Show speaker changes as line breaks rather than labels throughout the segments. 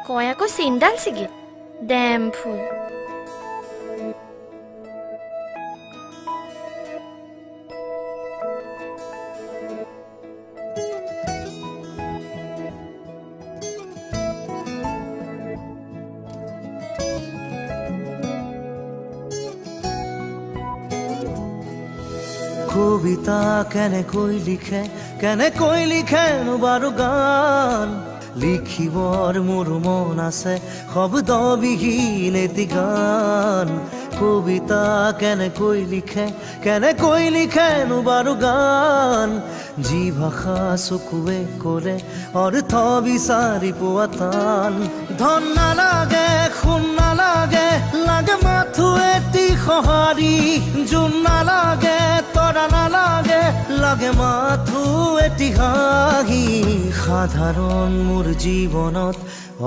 কয় আকৌ চেইনডাল ছিগি ডেম ফুল
কবিতা কেনেকৈ লিখে বাৰু গান লিখিবৰ মোৰ মন আছে শব্দবিহীন এটি গান কবিতা কেনেকৈ লিখে বাৰু গান যি ভাষা চকুৱে কৰে অৰ্থ বিচাৰি পোৱা টান ধন নালাগে সোণ নালাগে লাগে মাথো এটি সঁহাৰি জোন নালাগে তৰা নালাগে লাগে মাথো এটি হাঁহি সাধাৰণ মোৰ জীৱনত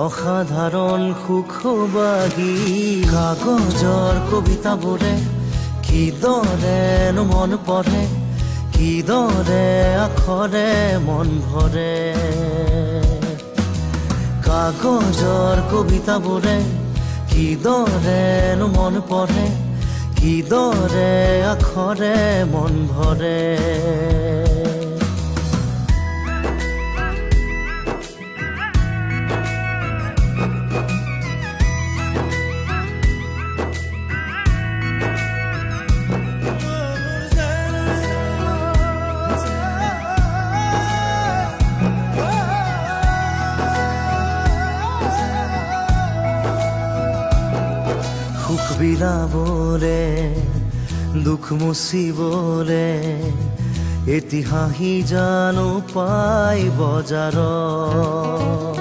অসাধাৰণ সুখবাহী কাগজৰ কবিতাবোৰে কিদৰেনো মন পঢ়ে কিদৰে আখৰে মন ভৰে কাগজৰ কবিতাবোৰে কিদৰেনো মন পঢ়ে কিদৰে আখৰে মন ভৰে সুখ বিলাবলে দুখ মুচিবলে এটি হাঁহি জানো পাই বজাৰত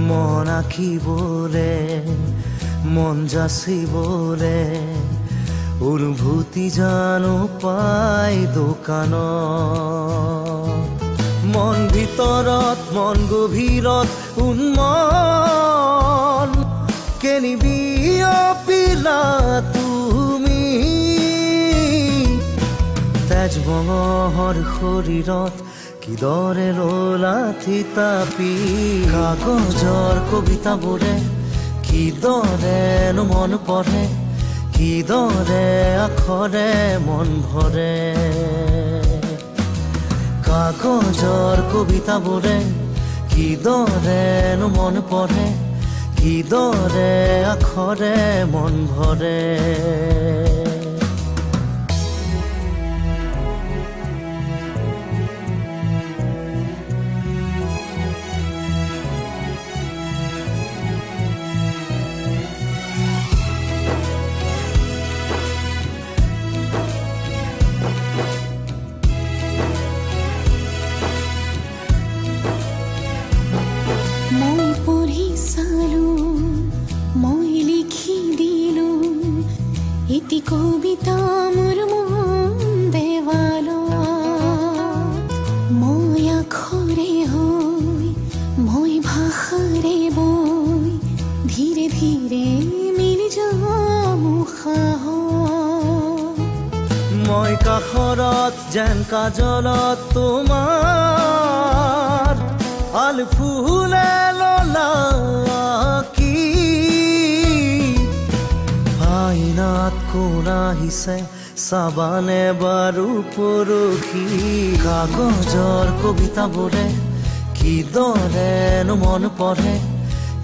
মন আঁকিবলে মন যাচিবলে অনুভূতি জানো পাই দোকানত মন ভিতৰত মন গভীৰত উন্মন কেনিবি অপিলা তুমি তেজ মঙহৰ শৰীৰত কিদৰে ৰলা থিতাপি কাগজৰ কবিতাবোৰে কিদৰেনো মন পঢ়ে কিদৰে আখৰে মন ভৰে কাগজৰ কবিতাবোৰে কিদৰেনো মন পঢ়ে কিদৰে আখৰে মন ভৰে
এটি কবিতা মোৰ মন দেৱালত মই আখৰে হৈ মই ভাষাৰে বৈ ধীৰে ধীৰে মিলি যাম
মই কাষৰত যেন কাজলত তোমাৰ আল ফুলে ললা আইনাত কোন আহিছে চাবানে বাৰু পৰখি কাগজৰ কবিতাবোৰে কিদৰেনো মন পঢ়ে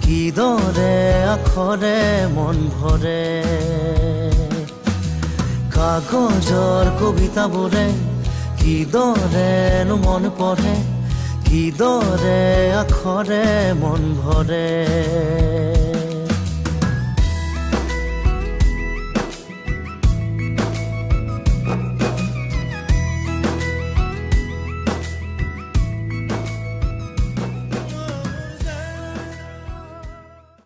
কিদৰে আখৰে মন ভৰে কাগজৰ কবিতাবোৰে কিদৰেনো মন পঢ়ে কিদৰে আখৰে মন ভৰে